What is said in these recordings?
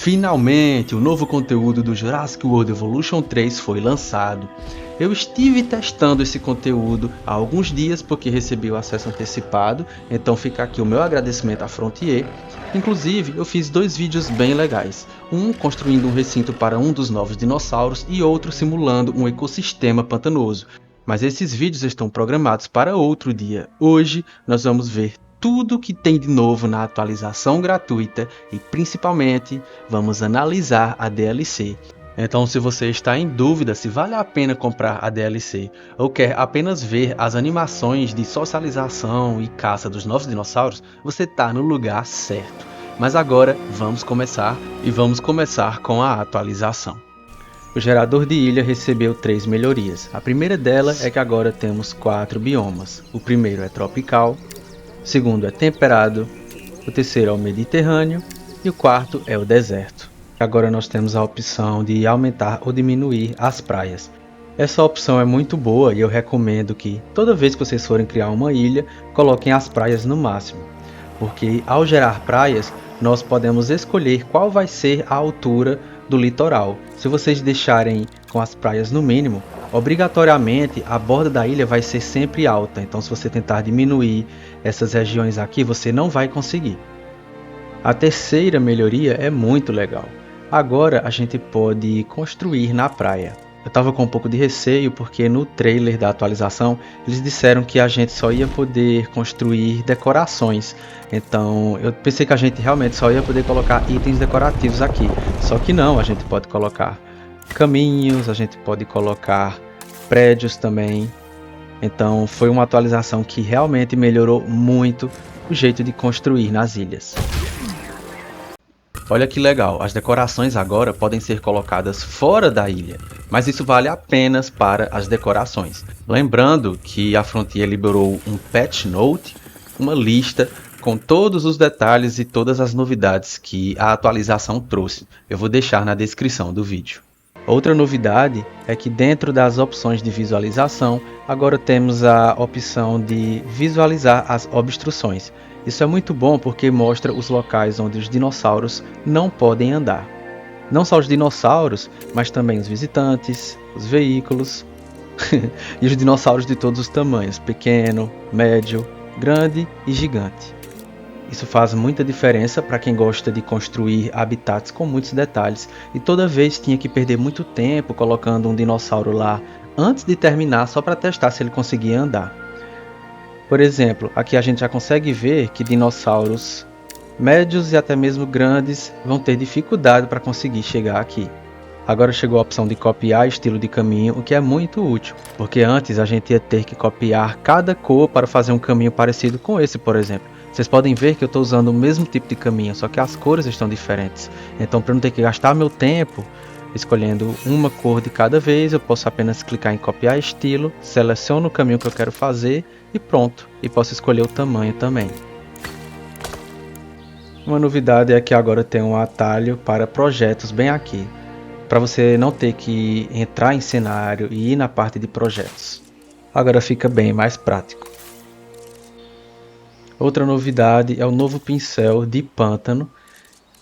Finalmente, o novo conteúdo do Jurassic World Evolution 3 foi lançado. Eu estive testando esse conteúdo há alguns dias porque recebi o acesso antecipado, então fica aqui o meu agradecimento à Frontier. Inclusive, eu fiz 2 vídeos bem legais, um construindo um recinto para um dos novos dinossauros e outro simulando um ecossistema pantanoso. Mas esses vídeos estão programados para outro dia. Hoje nós vamos ver tudo que tem de novo na atualização gratuita e principalmente vamos analisar a DLC. Então, se você está em dúvida se vale a pena comprar a DLC ou quer apenas ver as animações de socialização e caça dos novos dinossauros, você está no lugar certo. Mas agora vamos começar com a atualização. O gerador de ilha recebeu 3 melhorias. A primeira delas é que agora temos 4 biomas. O primeiro é tropical, o segundo é temperado, o terceiro é o mediterrâneo e o quarto é o deserto. Agora nós temos a opção de aumentar ou diminuir as praias. Essa opção é muito boa e eu recomendo que toda vez que vocês forem criar uma ilha, coloquem as praias no máximo. Porque ao gerar praias, nós podemos escolher qual vai ser a altura do litoral. Se vocês deixarem com as praias no mínimo, obrigatoriamente a borda da ilha vai ser sempre alta. Então se você tentar diminuir essas regiões aqui, você não vai conseguir. A terceira melhoria é muito legal. Agora a gente pode construir na praia. Eu estava com um pouco de receio porque no trailer da atualização eles disseram que a gente só ia poder construir decorações. Então eu pensei que a gente realmente só ia poder colocar itens decorativos aqui. Só que não, a gente pode colocar caminhos, a gente pode colocar prédios também. Então foi uma atualização que realmente melhorou muito o jeito de construir nas ilhas. Olha que legal, as decorações agora podem ser colocadas fora da ilha, mas isso vale apenas para as decorações. Lembrando que a Frontier liberou um patch note, uma lista com todos os detalhes e todas as novidades que a atualização trouxe. Eu vou deixar na descrição do vídeo. Outra novidade é que dentro das opções de visualização, agora temos a opção de visualizar as obstruções. Isso é muito bom porque mostra os locais onde os dinossauros não podem andar. Não só os dinossauros, mas também os visitantes, os veículos e os dinossauros de todos os tamanhos, pequeno, médio, grande e gigante. Isso faz muita diferença para quem gosta de construir habitats com muitos detalhes e toda vez tinha que perder muito tempo colocando um dinossauro lá antes de terminar só para testar se ele conseguia andar. Por exemplo, aqui a gente já consegue ver que dinossauros médios e até mesmo grandes vão ter dificuldade para conseguir chegar aqui. Agora chegou a opção de copiar estilo de caminho, o que é muito útil, porque antes a gente ia ter que copiar cada cor para fazer um caminho parecido com esse, por exemplo. Vocês podem ver que eu estou usando o mesmo tipo de caminho, só que as cores estão diferentes. Então, para não ter que gastar meu tempo escolhendo uma cor de cada vez, eu posso apenas clicar em copiar estilo, seleciono o caminho que eu quero fazer e pronto. E posso escolher o tamanho também. Uma novidade é que agora tem um atalho para projetos bem aqui, para você não ter que entrar em cenário e ir na parte de projetos. Agora fica bem mais prático. Outra novidade é o novo pincel de pântano,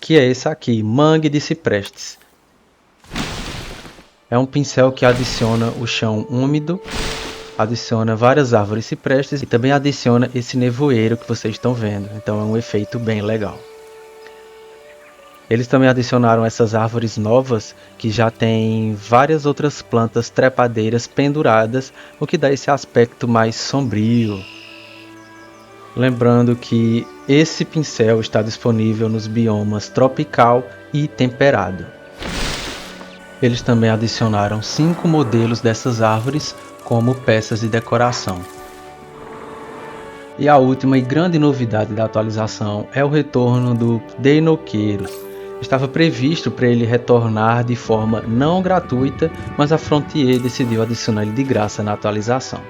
que é esse aqui, Mangue de Ciprestes. É um pincel que adiciona o chão úmido, adiciona várias árvores ciprestes e também adiciona esse nevoeiro que vocês estão vendo. Então é um efeito bem legal. Eles também adicionaram essas árvores novas que já tem várias outras plantas trepadeiras penduradas, o que dá esse aspecto mais sombrio. Lembrando que esse pincel está disponível nos biomas tropical e temperado. Eles também adicionaram 5 modelos dessas árvores como peças de decoração. E a última e grande novidade da atualização é o retorno do Deinocheirus. Estava previsto para ele retornar de forma não gratuita, mas a Frontier decidiu adicionar ele de graça na atualização.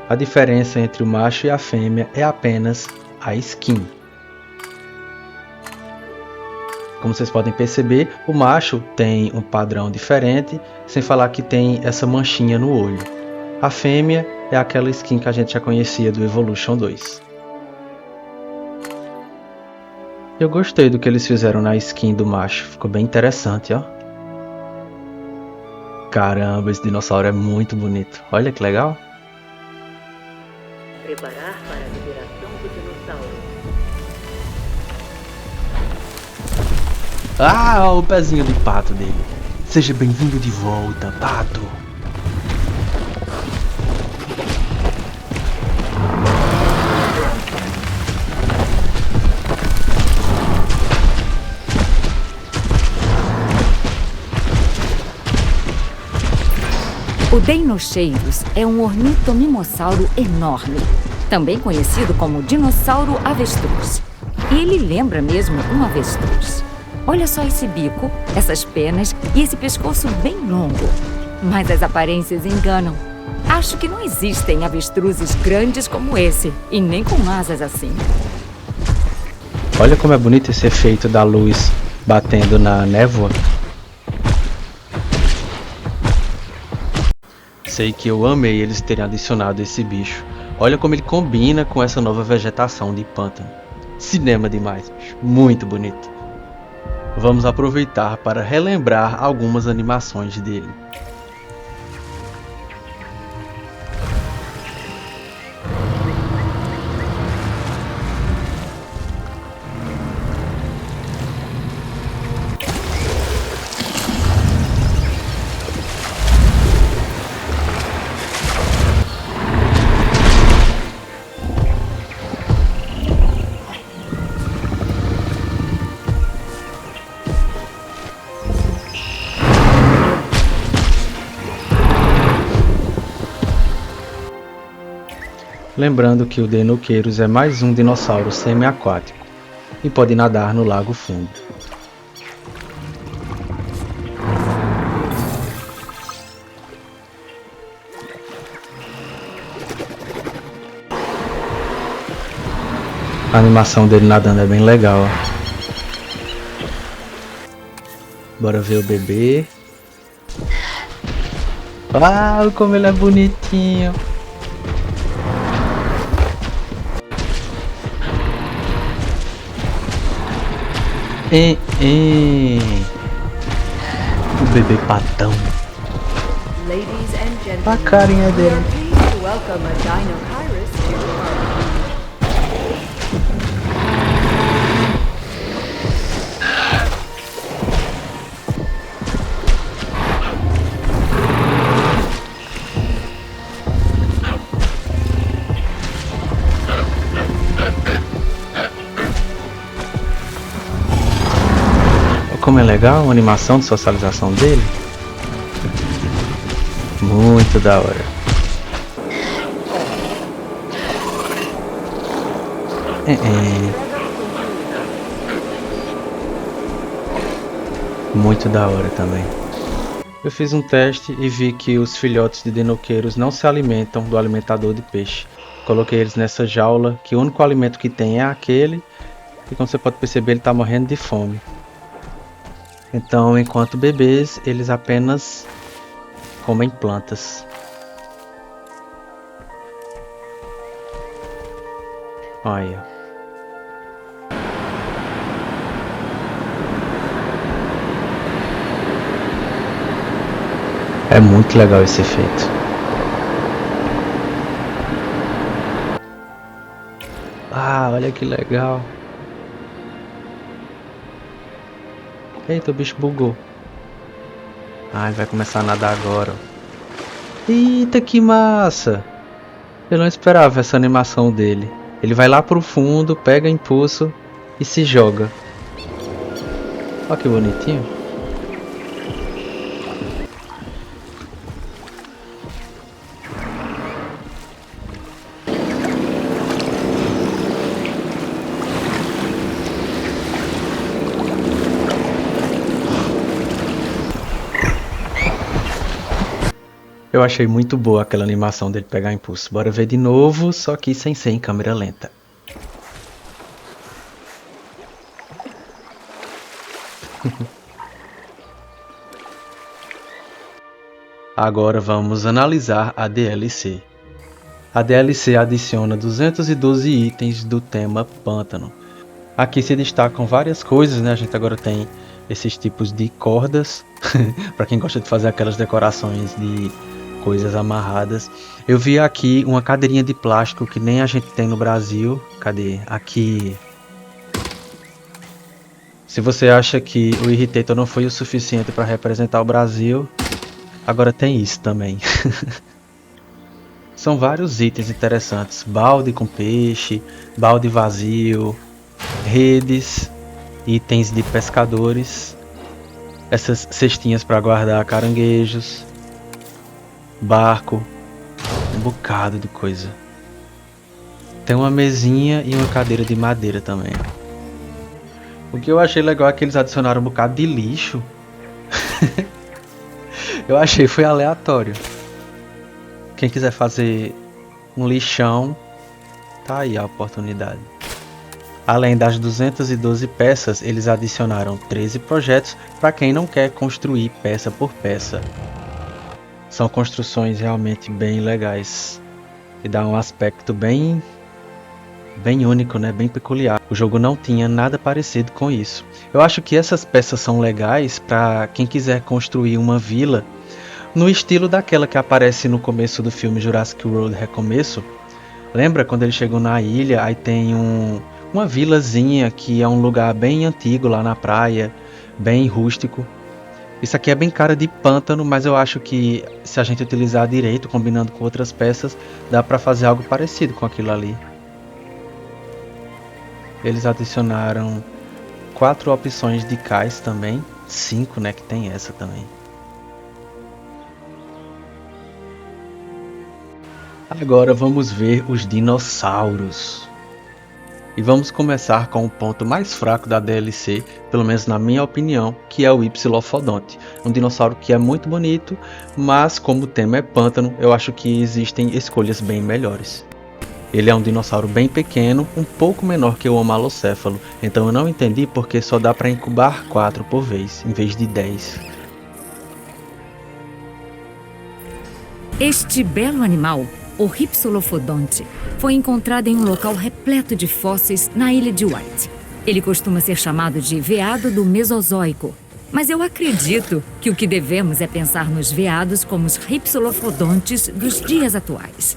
A diferença entre o macho e a fêmea é apenas a skin. Como vocês podem perceber, o macho tem um padrão diferente, sem falar que tem essa manchinha no olho. A fêmea é aquela skin que a gente já conhecia do Evolution 2. Eu gostei do que eles fizeram na skin do macho, ficou bem interessante, ó. Caramba, esse dinossauro é muito bonito, olha que legal. Preparar para a liberação do dinossauro. Ah, o pezinho de pato dele. Seja bem-vindo de volta, pato. O Deinocheiros é um ornitomimossauro enorme, também conhecido como dinossauro avestruz. E ele lembra mesmo um avestruz. Olha só esse bico, essas penas e esse pescoço bem longo. Mas as aparências enganam. Acho que não existem avestruzes grandes como esse, e nem com asas assim. Olha como é bonito esse efeito da luz batendo na névoa. Sei que eu amei eles terem adicionado esse bicho. Olha como ele combina com essa nova vegetação de pântano. Cinema demais, bicho. Muito bonito. Vamos aproveitar para relembrar algumas animações dele. Lembrando que o Deinocheirus é mais um dinossauro semi-aquático e pode nadar no lago fundo. A animação dele nadando é bem legal. Bora ver o bebê. Ah, como ele é bonitinho. O bebê patão. Ladies and gentlemen, A carinha we are dele. pleased to welcome a Deinocheirus to the party. Como é legal a animação de socialização dele. Muito da hora. Muito da hora também. Eu fiz um teste e vi que os filhotes de Deinocheirus não se alimentam do alimentador de peixe. Coloquei eles nessa jaula, que o único alimento que tem é aquele, e como você pode perceber ele está morrendo de fome. Então, enquanto bebês, eles apenas comem plantas. Olha. É muito legal esse efeito. Ah, olha que legal. Eita, o bicho bugou. Ai, vai começar a nadar agora. Eita, que massa! Eu não esperava essa animação dele. Ele vai lá pro fundo, pega impulso e se joga. Olha que bonitinho. Eu achei muito boa aquela animação dele pegar impulso. Bora ver de novo, só que sem ser em câmera lenta. Agora vamos analisar a DLC. A DLC adiciona 212 itens do tema Pântano. Aqui se destacam várias coisas, né? A gente agora tem esses tipos de cordas, para quem gosta de fazer aquelas decorações de coisas amarradas. Eu vi aqui uma cadeirinha de plástico que nem a gente tem no Brasil. Cadê? Aqui. Se você acha que o Irritator não foi o suficiente para representar o Brasil, agora tem isso também. São vários itens interessantes. Balde com peixe, balde vazio, redes, itens de pescadores, essas cestinhas para guardar caranguejos, barco, um bocado de coisa. Tem uma mesinha e uma cadeira de madeira também. O que eu achei legal é que eles adicionaram um bocado de lixo. Eu achei foi aleatório. Quem quiser fazer um lixão, tá aí a oportunidade. Além das 212 peças, eles adicionaram 13 projetos para quem não quer construir peça por peça. São construções realmente bem legais e dá um aspecto bem único, né? Bem peculiar. O jogo não tinha nada parecido com isso. Eu acho que essas peças são legais para quem quiser construir uma vila no estilo daquela que aparece no começo do filme Jurassic World Recomeço. Lembra quando eles chegam na ilha, aí tem uma vilazinha que é um lugar bem antigo lá na praia, bem rústico. Isso aqui é bem cara de pântano, mas eu acho que se a gente utilizar direito, combinando com outras peças, dá para fazer algo parecido com aquilo ali. Eles adicionaram 4 opções de cais também, 5, né, que tem essa também. Agora vamos ver os dinossauros. E vamos começar com o ponto mais fraco da DLC, pelo menos na minha opinião, que é o Hypsilophodonte. Um dinossauro que é muito bonito, mas como o tema é pântano, eu acho que existem escolhas bem melhores. Ele é um dinossauro bem pequeno, um pouco menor que o Homalocéfalo, então eu não entendi porque só dá para incubar 4 por vez, em vez de 10. Este belo animal, o Hypsilophodonte, foi encontrado em um local repleto de fósseis na ilha de White. Ele costuma ser chamado de veado do Mesozoico, mas eu acredito que o que devemos é pensar nos veados como os Hypsilophodontes dos dias atuais.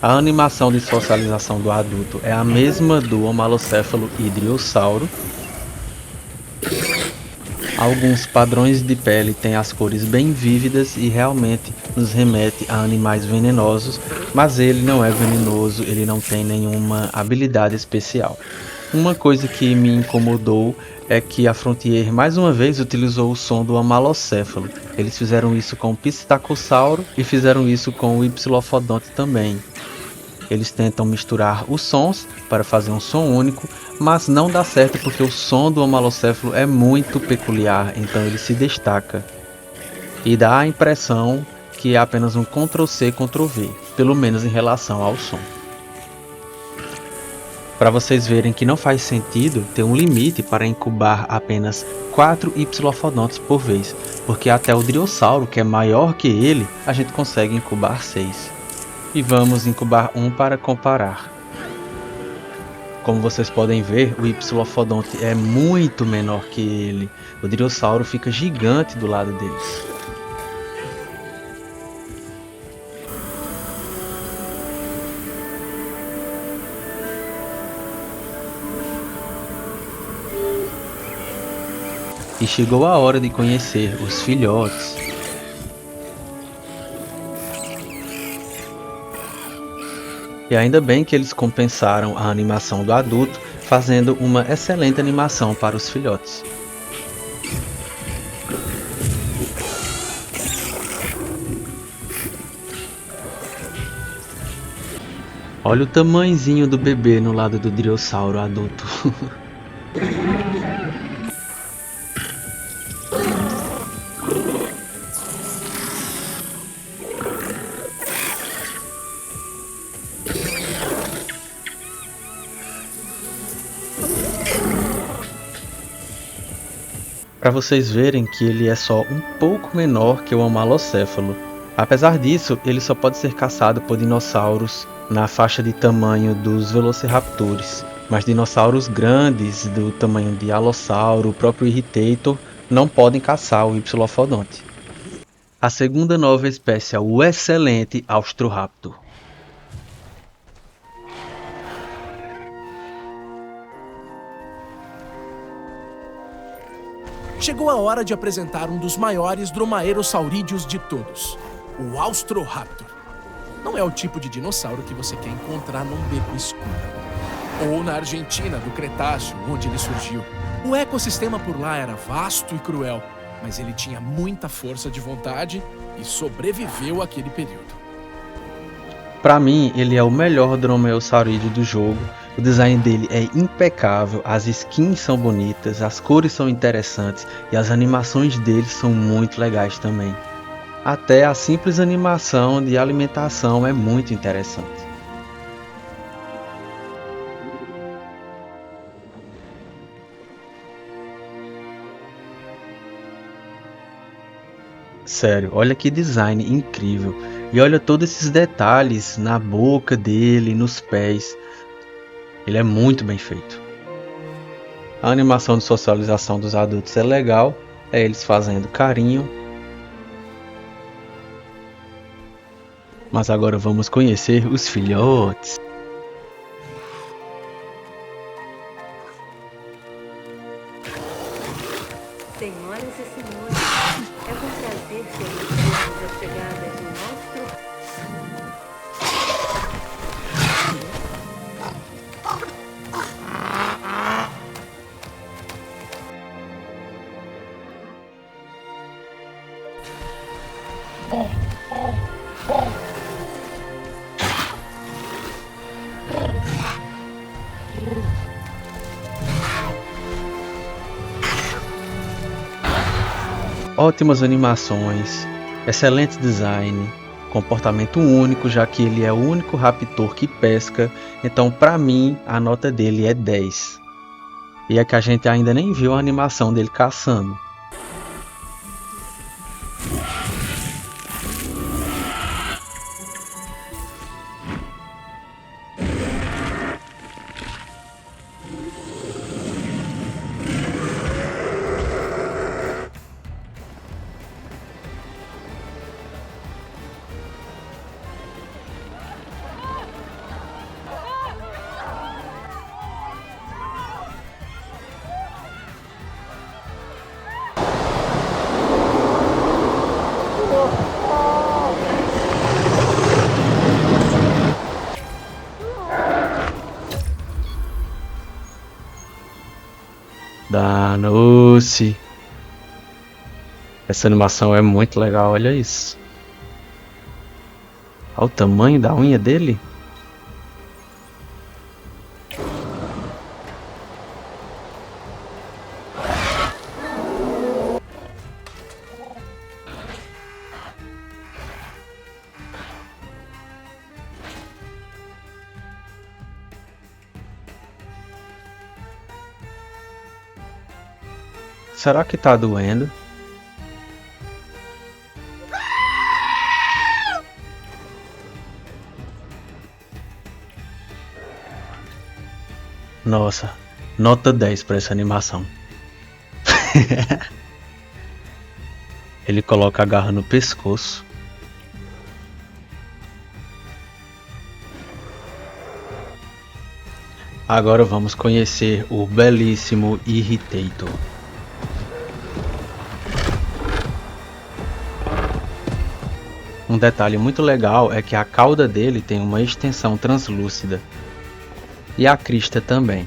A animação de socialização do adulto é a mesma do Homalocéfalo e Driossauro. Alguns padrões de pele têm as cores bem vívidas e realmente nos remete a animais venenosos, mas ele não é venenoso, ele não tem nenhuma habilidade especial. Uma coisa que me incomodou é que a Frontier mais uma vez utilizou o som do Homalocéfalo. Eles fizeram isso com o Psittacossauro e fizeram isso com o Hypsilophodonte também. Eles tentam misturar os sons para fazer um som único, mas não dá certo porque o som do Homalocéfalo é muito peculiar, então ele se destaca. E dá a impressão que é apenas um Ctrl+C, Ctrl+V, pelo menos em relação ao som. Para vocês verem que não faz sentido ter um limite para incubar apenas 4 Hypsilophodontes por vez, porque até o Driossauro, que é maior que ele, a gente consegue incubar 6. E vamos incubar um para comparar. Como vocês podem ver, o Hypsilophodonte é muito menor que ele. O Driossauro fica gigante do lado deles. E chegou a hora de conhecer os filhotes. E ainda bem que eles compensaram a animação do adulto, fazendo uma excelente animação para os filhotes. Olha o tamanhozinho do bebê no lado do Driossauro adulto. Para vocês verem que ele é só um pouco menor que o Homalocéfalo. Apesar disso, ele só pode ser caçado por dinossauros na faixa de tamanho dos Velociraptors. Mas dinossauros grandes, do tamanho de Alossauro, o próprio Irritator, não podem caçar o Hypsilophodonte. A segunda nova espécie é o excelente Austroraptor. Chegou a hora de apresentar um dos maiores dromaeossaurídeos de todos, o Austroraptor. Não é o tipo de dinossauro que você quer encontrar num beco escuro. Ou na Argentina, do Cretáceo, onde ele surgiu. O ecossistema por lá era vasto e cruel, mas ele tinha muita força de vontade e sobreviveu àquele período. Para mim, ele é o melhor dromaeossaurídeo do jogo. O design dele é impecável, as skins são bonitas, as cores são interessantes e as animações dele são muito legais também. Até a simples animação de alimentação é muito interessante. Sério, olha que design incrível. E olha todos esses detalhes na boca dele, nos pés. Ele é muito bem feito. A animação de socialização dos adultos é legal. É eles fazendo carinho. Mas agora vamos conhecer os filhotes. Senhoras e senhores, é com prazer que anunciamos a chegada de um Austro... Ótimas animações, excelente design, comportamento único, já que ele é o único raptor que pesca. Então, para mim, a nota dele é 10. E é que a gente ainda nem viu a animação dele caçando. Danou-se! Essa animação é muito legal, olha isso. Olha o tamanho da unha dele. Será que tá doendo? Nossa, nota 10 para essa animação. Ele coloca a garra no pescoço. Agora vamos conhecer o belíssimo Irritator. Um detalhe muito legal é que a cauda dele tem uma extensão translúcida. E a crista também.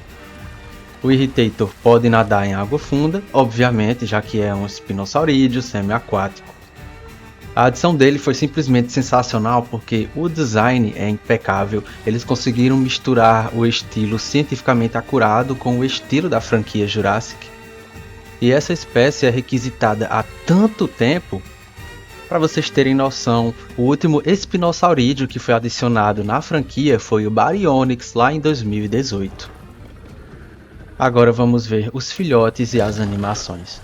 O Irritator pode nadar em água funda, obviamente, já que é um espinossaurídeo semi-aquático. A adição dele foi simplesmente sensacional porque o design é impecável. Eles conseguiram misturar o estilo cientificamente acurado com o estilo da franquia Jurassic. E essa espécie é requisitada há tanto tempo. Para vocês terem noção, o último espinossaurídeo que foi adicionado na franquia foi o Baryonyx lá em 2018. Agora vamos ver os filhotes e as animações.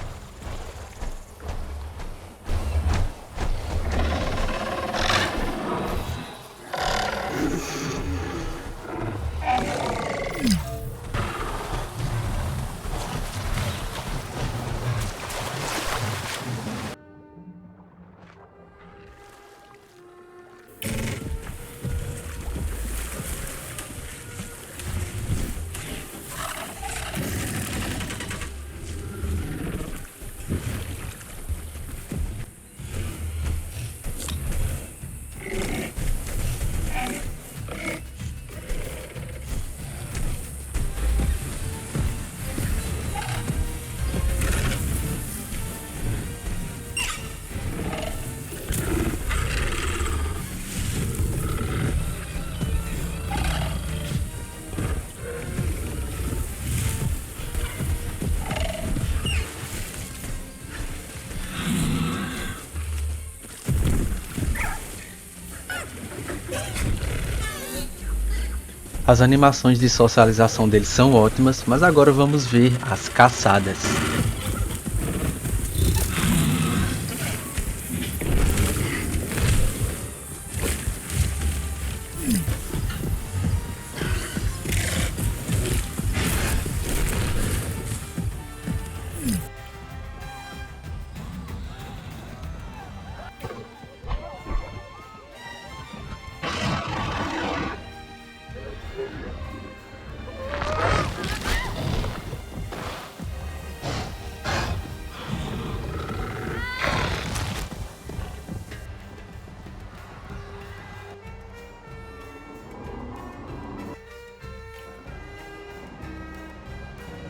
As animações de socialização deles são ótimas, mas agora vamos ver as caçadas.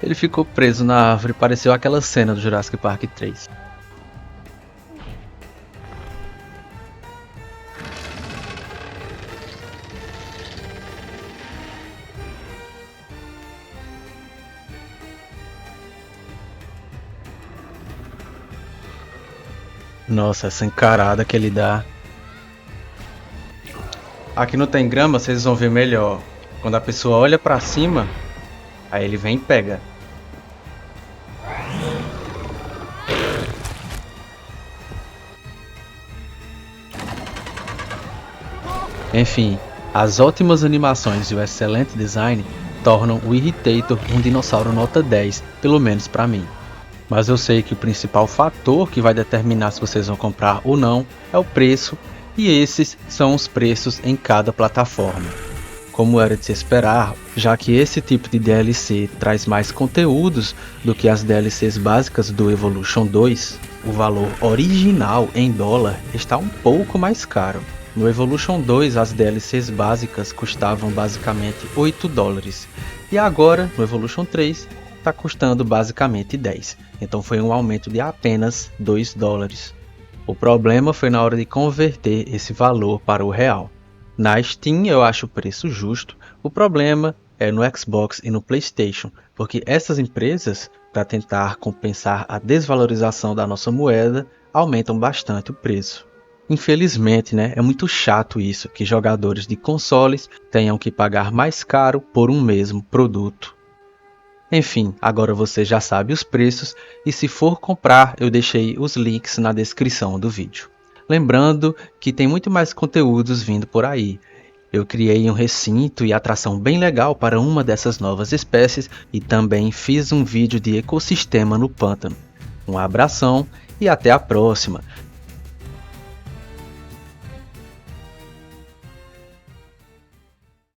Ele ficou preso na árvore, pareceu aquela cena do Jurassic Park 3. Nossa, essa encarada que ele dá. Aqui não tem grama, vocês vão ver melhor. Quando a pessoa olha pra cima, aí ele vem e pega. Enfim, as ótimas animações e o excelente design tornam o Irritator um dinossauro nota 10, pelo menos para mim. Mas eu sei que o principal fator que vai determinar se vocês vão comprar ou não é o preço, e esses são os preços em cada plataforma. Como era de se esperar, já que esse tipo de DLC traz mais conteúdos do que as DLCs básicas do Evolution 2, o valor original em dólar está um pouco mais caro. No Evolution 2 as DLCs básicas custavam basicamente $8, e agora no Evolution 3 está custando basicamente 10, então foi um aumento de apenas $2. O problema foi na hora de converter esse valor para o real. Na Steam eu acho o preço justo, o problema é no Xbox e no PlayStation, porque essas empresas, para tentar compensar a desvalorização da nossa moeda, aumentam bastante o preço. Infelizmente, é muito chato isso, que jogadores de consoles tenham que pagar mais caro por um mesmo produto. Enfim, agora você já sabe os preços, e se for comprar eu deixei os links na descrição do vídeo. Lembrando que tem muito mais conteúdos vindo por aí. Eu criei um recinto e atração bem legal para uma dessas novas espécies e também fiz um vídeo de ecossistema no pântano. Um abração e até a próxima!